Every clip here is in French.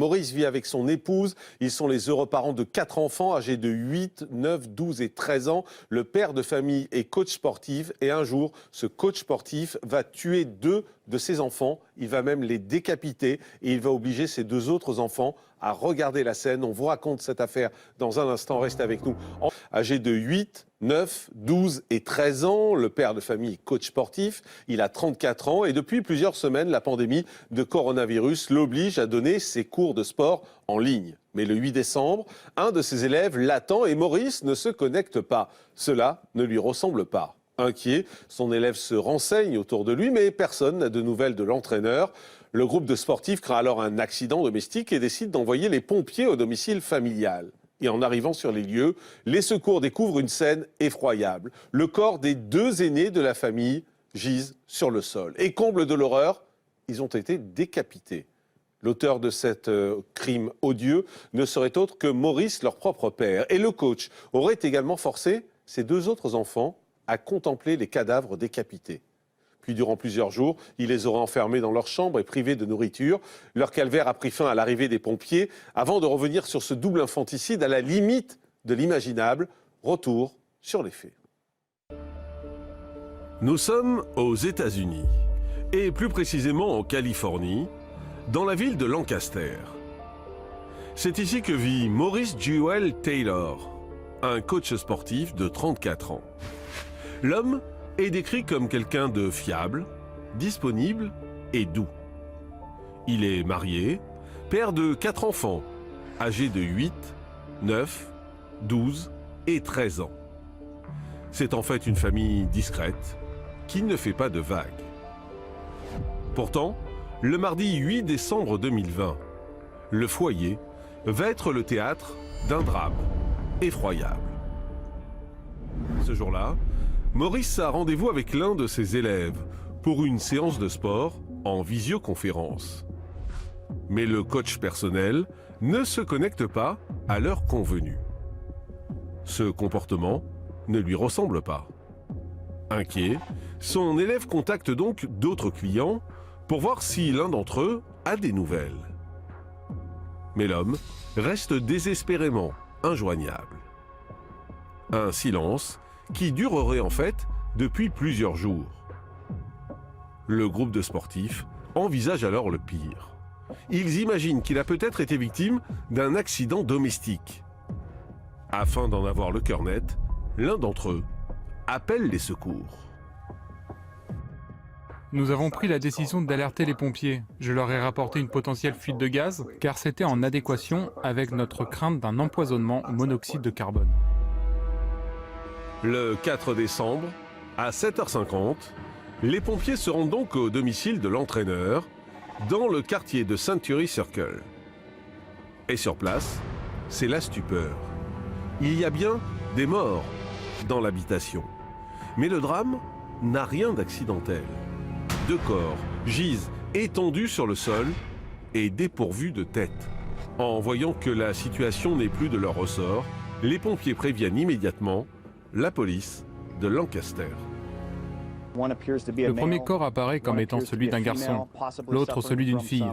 Maurice vit avec son épouse. Ils sont les heureux parents de 4 enfants âgés de 8, 9, 12 et 13 ans. Le père de famille est coach sportif et un jour, ce coach sportif va tuer 2 de ses enfants. Il va même les décapiter et il va obliger ses 2 autres enfants à regarder la scène. On vous raconte cette affaire dans un instant. Restez avec nous. Âgé de 8, 9, 12 et 13 ans, le père de famille est coach sportif. Il a 34 ans et depuis plusieurs semaines, la pandémie de coronavirus l'oblige à donner ses cours de sport en ligne. Mais le 8 décembre, un de ses élèves l'attend et Maurice ne se connecte pas. Cela ne lui ressemble pas. Inquiet, son élève se renseigne autour de lui, mais personne n'a de nouvelles de l'entraîneur. Le groupe de sportifs craint alors un accident domestique et décide d'envoyer les pompiers au domicile familial. Et en arrivant sur les lieux, les secours découvrent une scène effroyable. Le corps des 2 aînés de la famille gisent sur le sol. Et comble de l'horreur, ils ont été décapités. L'auteur de cet crime odieux ne serait autre que Maurice, leur propre père. Et le coach aurait également forcé ses 2 autres enfants à contempler les cadavres décapités. Puis durant plusieurs jours, il les aura enfermés dans leur chambre et privés de nourriture. Leur calvaire a pris fin à l'arrivée des pompiers, avant de revenir sur ce double infanticide à la limite de l'imaginable. Retour sur les faits. Nous sommes aux États-Unis, et plus précisément en Californie, dans la ville de Lancaster. C'est ici que vit Maurice Jewel Taylor, un coach sportif de 34 ans. L'homme est décrit comme quelqu'un de fiable, disponible et doux. Il est marié, père de 4 enfants, âgés de 8, 9, 12 et 13 ans. C'est en fait une famille discrète qui ne fait pas de vagues. Pourtant, le mardi 8 décembre 2020, le foyer va être le théâtre d'un drame effroyable. Ce jour-là, Maurice a rendez-vous avec l'un de ses élèves pour une séance de sport en visioconférence. Mais le coach personnel ne se connecte pas à l'heure convenue. Ce comportement ne lui ressemble pas. Inquiet, son élève contacte donc d'autres clients pour voir si l'un d'entre eux a des nouvelles. Mais l'homme reste désespérément injoignable. Un silence qui durerait en fait depuis plusieurs jours. Le groupe de sportifs envisage alors le pire. Ils imaginent qu'il a peut-être été victime d'un accident domestique. Afin d'en avoir le cœur net, l'un d'entre eux appelle les secours. Nous avons pris la décision d'alerter les pompiers. Je leur ai rapporté une potentielle fuite de gaz, car c'était en adéquation avec notre crainte d'un empoisonnement au monoxyde de carbone. Le 4 décembre, à 7h50, les pompiers se rendent donc au domicile de l'entraîneur, dans le quartier de Century Circle. Et sur place, c'est la stupeur. Il y a bien des morts dans l'habitation. Mais le drame n'a rien d'accidentel. 2 corps gisent étendus sur le sol et dépourvus de tête. En voyant que la situation n'est plus de leur ressort, les pompiers préviennent immédiatement la police de Lancaster. Le premier corps apparaît comme étant celui d'un garçon, l'autre celui d'une fille.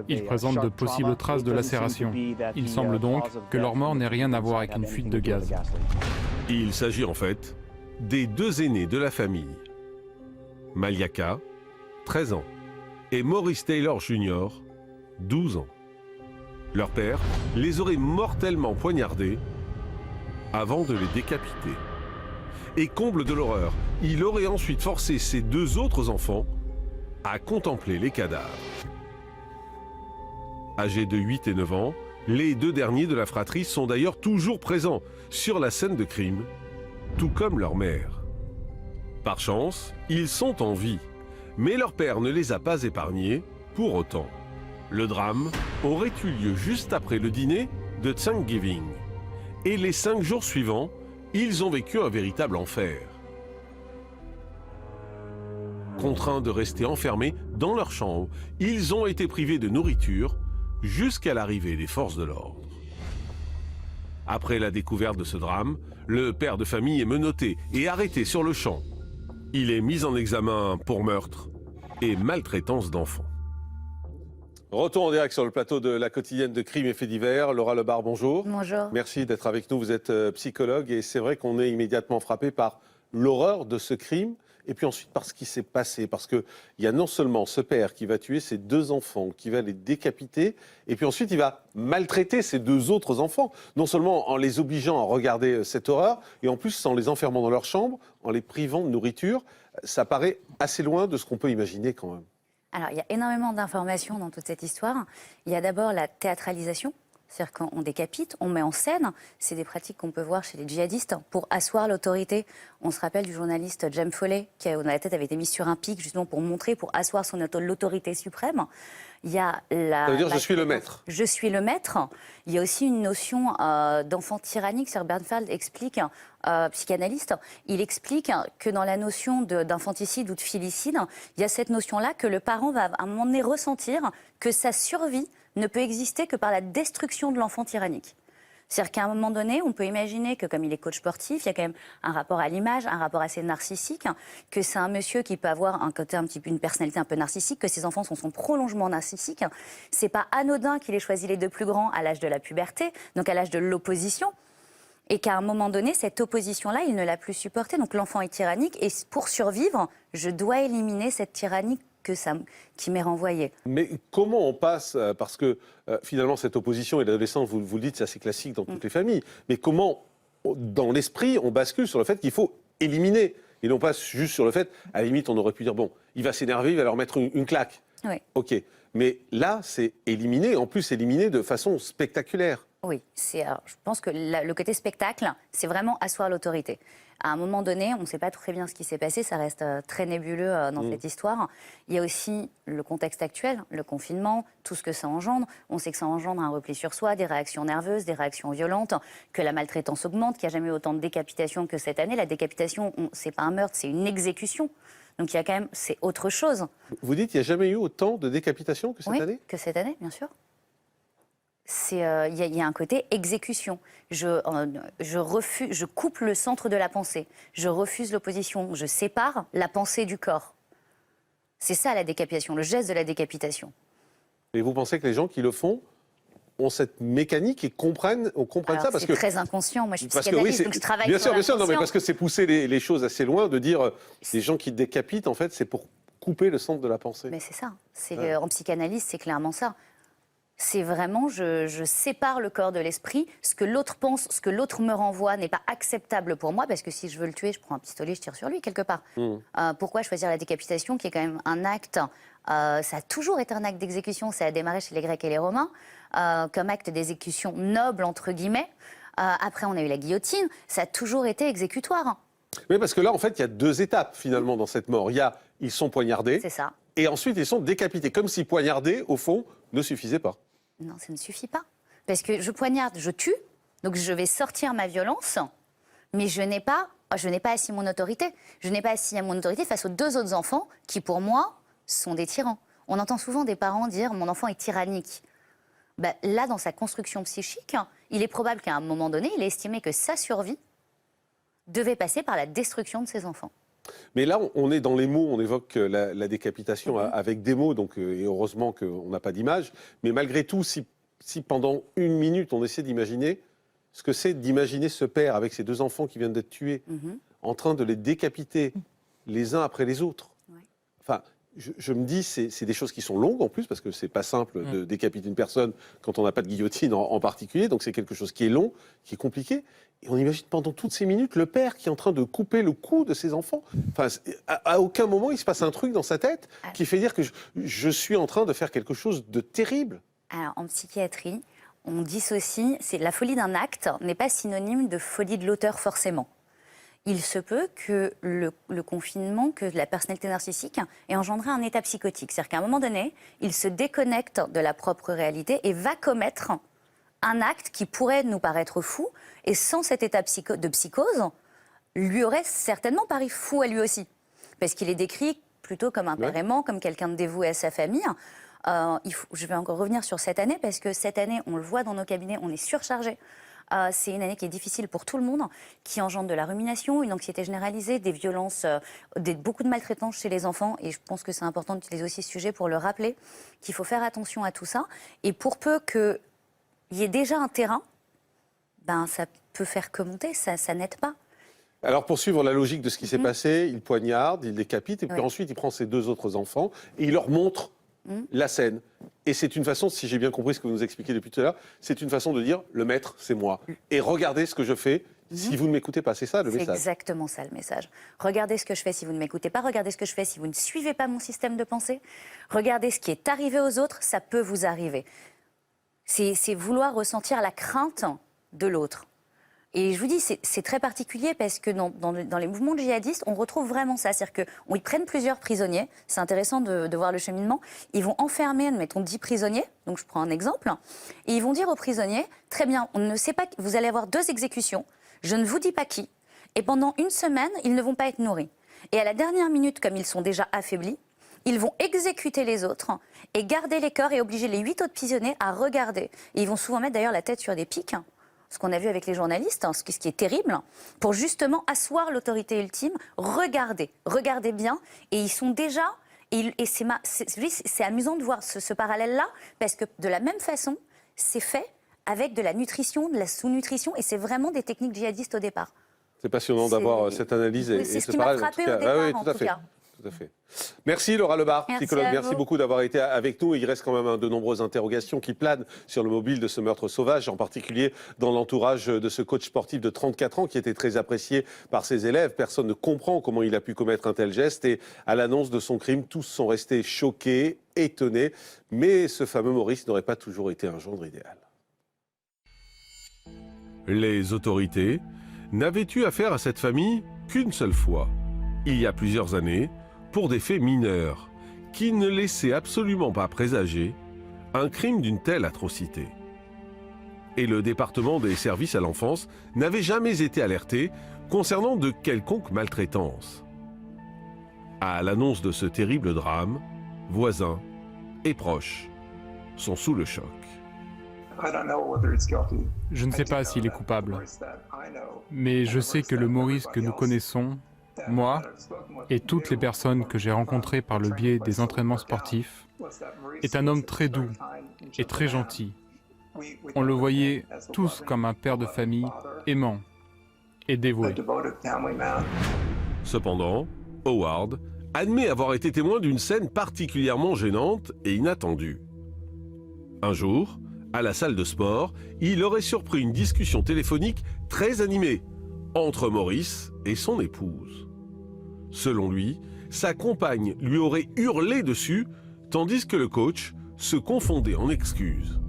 Il présente de possibles traces de lacération. Il semble donc que leur mort n'ait rien à voir avec une fuite de gaz. Il s'agit en fait des 2 aînés de la famille, Maliaka, 13 ans, et Maurice Taylor Jr., 12 ans. Leur père les aurait mortellement poignardés avant de les décapiter. Et comble de l'horreur, il aurait ensuite forcé ses 2 autres enfants à contempler les cadavres. Âgés de 8 et 9 ans, les 2 derniers de la fratrie sont d'ailleurs toujours présents sur la scène de crime, tout comme leur mère. Par chance, ils sont en vie, mais leur père ne les a pas épargnés pour autant. Le drame aurait eu lieu juste après le dîner de Thanksgiving. Et les 5 jours suivants, ils ont vécu un véritable enfer. Contraints de rester enfermés dans leur chambre, ils ont été privés de nourriture jusqu'à l'arrivée des forces de l'ordre. Après la découverte de ce drame, le père de famille est menotté et arrêté sur le champ. Il est mis en examen pour meurtre et maltraitance d'enfants. Retour en direct sur le plateau de la quotidienne de Crimes et Faits divers. Laura Lebar, bonjour. Bonjour. Merci d'être avec nous. Vous êtes psychologue et c'est vrai qu'on est immédiatement frappé par l'horreur de ce crime et puis ensuite par ce qui s'est passé. Parce qu'il y a non seulement ce père qui va tuer ses 2 enfants, qui va les décapiter et puis ensuite il va maltraiter ses 2 autres enfants. Non seulement en les obligeant à regarder cette horreur et en plus en les enfermant dans leur chambre, en les privant de nourriture. Ça paraît assez loin de ce qu'on peut imaginer quand même. Alors, il y a énormément d'informations dans toute cette histoire. Il y a d'abord la théâtralisation, c'est-à-dire qu'on décapite, on met en scène. C'est des pratiques qu'on peut voir chez les djihadistes pour asseoir l'autorité. On se rappelle du journaliste James Foley, qui, dont la tête avait été mise sur un pic, justement pour montrer, pour asseoir l'autorité suprême. Il y a Ça veut dire je suis le maître. Je suis le maître. Il y a aussi une notion d'enfant tyrannique. Sir Bernfald explique, psychanalyste, il explique que dans la notion d'infanticide ou de filicide, il y a cette notion-là que le parent va à un moment donné ressentir que sa survie ne peut exister que par la destruction de l'enfant tyrannique. C'est-à-dire qu'à un moment donné, on peut imaginer que comme il est coach sportif, il y a quand même un rapport à l'image, un rapport assez narcissique, que c'est un monsieur qui peut avoir un côté une personnalité un peu narcissique, que ses enfants sont son prolongement narcissique. C'est pas anodin qu'il ait choisi les 2 plus grands à l'âge de la puberté, donc à l'âge de l'opposition, et qu'à un moment donné, cette opposition-là, il ne l'a plus supportée. Donc l'enfant est tyrannique, et pour survivre, je dois éliminer cette tyrannie qui m'est renvoyée. Mais comment on passe, parce que finalement cette opposition et l'adolescence, vous le dites, c'est assez classique dans toutes les familles, mais comment dans l'esprit on bascule sur le fait qu'il faut éliminer et non pas juste sur le fait, à la limite on aurait pu dire bon, il va s'énerver, il va leur mettre une claque. Oui. Ok, mais là c'est éliminer, en plus éliminer de façon spectaculaire. Oui, je pense que le côté spectacle, c'est vraiment asseoir l'autorité. À un moment donné, on ne sait pas très bien ce qui s'est passé, ça reste très nébuleux dans cette histoire. Il y a aussi le contexte actuel, le confinement, tout ce que ça engendre. On sait que ça engendre un repli sur soi, des réactions nerveuses, des réactions violentes, que la maltraitance augmente, qu'il n'y a jamais eu autant de décapitations que cette année. La décapitation, c'est pas un meurtre, c'est une exécution. Donc il y a quand même, c'est autre chose. Vous dites qu'il n'y a jamais eu autant de décapitations que cette année ? Oui, que cette année, bien sûr. Il y a un côté exécution. Je refuse, je coupe le centre de la pensée. Je refuse l'opposition. Je sépare la pensée du corps. C'est ça la décapitation, le geste de la décapitation. Et vous pensez que les gens qui le font ont cette mécanique et comprennent ça parce que c'est très inconscient. Moi, je suis psychanalyste, donc je travaille bien sur sûr, l'inconscient. non, mais parce que c'est pousser les choses assez loin de dire les gens qui décapitent, en fait, c'est pour couper le centre de la pensée. Mais c'est ça. En psychanalyse, c'est clairement ça. C'est vraiment, je sépare le corps de l'esprit. Ce que l'autre pense, ce que l'autre me renvoie n'est pas acceptable pour moi, parce que si je veux le tuer, je prends un pistolet, je tire sur lui quelque part. Pourquoi choisir la décapitation, qui est quand même un acte, ça a toujours été un acte d'exécution, ça a démarré chez les Grecs et les Romains, comme acte d'exécution noble, entre guillemets. Après, on a eu la guillotine, ça a toujours été exécutoire. Oui, parce que là, en fait, il y a 2 étapes, finalement, dans cette mort. Ils sont poignardés. C'est ça. Et ensuite, ils sont décapités, comme si poignarder, au fond, ne suffisait pas. Non, ça ne suffit pas. Parce que je poignarde, je tue, donc je vais sortir ma violence, mais je n'ai pas assis mon autorité. Je n'ai pas assis mon autorité face aux 2 autres enfants qui, pour moi, sont des tyrans. On entend souvent des parents dire « mon enfant est tyrannique ». Là, dans sa construction psychique, il est probable qu'à un moment donné, il ait estimé que sa survie devait passer par la destruction de ses enfants. Mais là, on est dans les mots, on évoque la décapitation avec des mots, donc, et heureusement qu'on n'a pas d'image. Mais malgré tout, si pendant 1 minute, on essaie d'imaginer ce que c'est d'imaginer ce père avec ses 2 enfants qui viennent d'être tués, en train de les décapiter les uns après les autres. Ouais. Enfin, je me dis, c'est des choses qui sont longues en plus, parce que c'est pas simple de décapiter une personne quand on n'a pas de guillotine en particulier, donc c'est quelque chose qui est long, qui est compliqué. Et on imagine pendant toutes ces minutes le père qui est en train de couper le cou de ses enfants. Enfin, à aucun moment il se passe un truc dans sa tête qui fait dire que je suis en train de faire quelque chose de terrible. Alors, en psychiatrie, on dissocie, la folie d'un acte n'est pas synonyme de folie de l'auteur forcément. Il se peut que le confinement, que la personnalité narcissique ait engendré un état psychotique. C'est-à-dire qu'à un moment donné, il se déconnecte de la propre réalité et va commettre un acte qui pourrait nous paraître fou, et sans cet état de psychose, lui aurait certainement paru fou à lui aussi. Parce qu'il est décrit plutôt comme un père aimant, comme quelqu'un de dévoué à sa famille. Je vais encore revenir sur cette année, parce que cette année, on le voit dans nos cabinets, on est surchargé. C'est une année qui est difficile pour tout le monde, qui engendre de la rumination, une anxiété généralisée, des violences, beaucoup de maltraitance chez les enfants. Et je pense que c'est important d'utiliser aussi ce sujet pour le rappeler, qu'il faut faire attention à tout ça. Et pour peu qu'il y ait déjà un terrain, ben, ça peut faire que monter, ça n'aide pas. Alors, pour suivre la logique de ce qui s'est passé, il poignarde, il décapite, et puis ensuite, il prend ses 2 autres enfants et il leur montre la scène. Et c'est une façon, si j'ai bien compris ce que vous nous expliquez depuis tout à l'heure, c'est une façon de dire, le maître, c'est moi. Et regardez ce que je fais si vous ne m'écoutez pas. C'est ça, le message. C'est exactement ça, le message. Regardez ce que je fais si vous ne m'écoutez pas. Regardez ce que je fais si vous ne suivez pas mon système de pensée. Regardez ce qui est arrivé aux autres, ça peut vous arriver. C'est vouloir ressentir la crainte de l'autre. Et je vous dis, c'est très particulier parce que dans les mouvements djihadistes, on retrouve vraiment ça. C'est-à-dire qu'ils prennent plusieurs prisonniers. C'est intéressant de voir le cheminement. Ils vont enfermer, admettons, 10 prisonniers. Donc je prends un exemple. Et ils vont dire aux prisonniers, très bien, on ne sait pas, vous allez avoir 2 exécutions. Je ne vous dis pas qui. Et pendant 1 semaine, ils ne vont pas être nourris. Et à la dernière minute, comme ils sont déjà affaiblis, ils vont exécuter les autres et garder les corps et obliger les 8 autres prisonniers à regarder. Et ils vont souvent mettre d'ailleurs la tête sur des pics, ce qu'on a vu avec les journalistes, ce qui est terrible, pour justement asseoir l'autorité ultime. Regardez bien. Et ils sont déjà... Et c'est amusant de voir ce parallèle-là, parce que de la même façon, c'est fait avec de la nutrition, de la sous-nutrition, et c'est vraiment des techniques djihadistes au départ. C'est passionnant d'avoir cette analyse et c'est ce ce qui m'a parallèle. frappé au départ, oui, tout à fait. Tout à fait. Merci Laura Lebar, psychologue. Merci beaucoup d'avoir été avec nous. Il reste quand même de nombreuses interrogations qui planent sur le mobile de ce meurtre sauvage, en particulier dans l'entourage de ce coach sportif de 34 ans qui était très apprécié par ses élèves. Personne ne comprend comment il a pu commettre un tel geste et à l'annonce de son crime, tous sont restés choqués, étonnés. Mais ce fameux Maurice n'aurait pas toujours été un gendre idéal. Les autorités n'avaient eu affaire à cette famille qu'une seule fois, il y a plusieurs années, pour des faits mineurs, qui ne laissaient absolument pas présager un crime d'une telle atrocité. Et le département des services à l'enfance n'avait jamais été alerté concernant de quelconque maltraitance. À l'annonce de ce terrible drame, voisins et proches sont sous le choc. Je ne sais pas s'il est coupable, mais je sais que le Maurice que nous connaissons, moi et toutes les personnes que j'ai rencontrées par le biais des entraînements sportifs, est un homme très doux et très gentil. On le voyait tous comme un père de famille aimant et dévoué. Cependant, Howard admet avoir été témoin d'une scène particulièrement gênante et inattendue. Un jour, à la salle de sport, il aurait surpris une discussion téléphonique très animée entre Maurice et son épouse. Selon lui, sa compagne lui aurait hurlé dessus, tandis que le coach se confondait en excuses.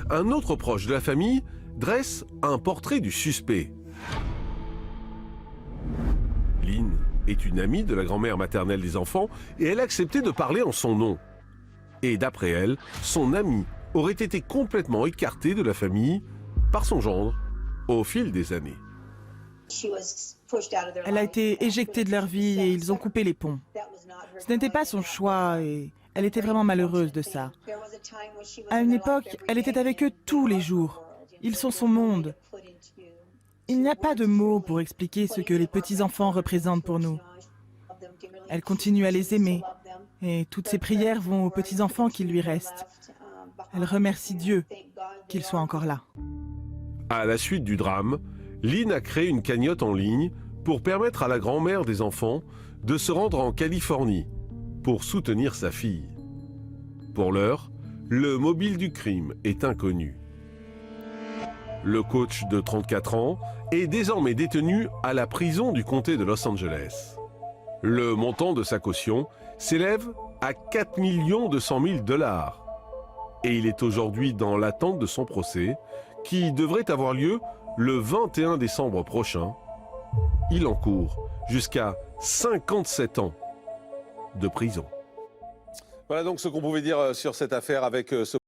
Un autre proche de la famille dresse un portrait du suspect. Lynn est une amie de la grand-mère maternelle des enfants et elle a accepté de parler en son nom. Et d'après elle, son amie aurait été complètement écartée de la famille par son gendre au fil des années. Elle a été éjectée de leur vie et ils ont coupé les ponts. Ce n'était pas son choix et elle était vraiment malheureuse de ça. À une époque, elle était avec eux tous les jours. Ils sont son monde. Il n'y a pas de mots pour expliquer ce que les petits-enfants représentent pour nous. Elle continue à les aimer et toutes ses prières vont aux petits-enfants qui lui restent. Elle remercie Dieu qu'il soit encore là. À la suite du drame, Lynn a créé une cagnotte en ligne pour permettre à la grand-mère des enfants de se rendre en Californie pour soutenir sa fille. Pour l'heure, le mobile du crime est inconnu. Le coach de 34 ans est désormais détenu à la prison du comté de Los Angeles. Le montant de sa caution s'élève à 4 200 000 $. Et il est aujourd'hui dans l'attente de son procès, qui devrait avoir lieu le 21 décembre prochain. Il encourt jusqu'à 57 ans de prison. Voilà donc ce qu'on pouvait dire sur cette affaire avec ce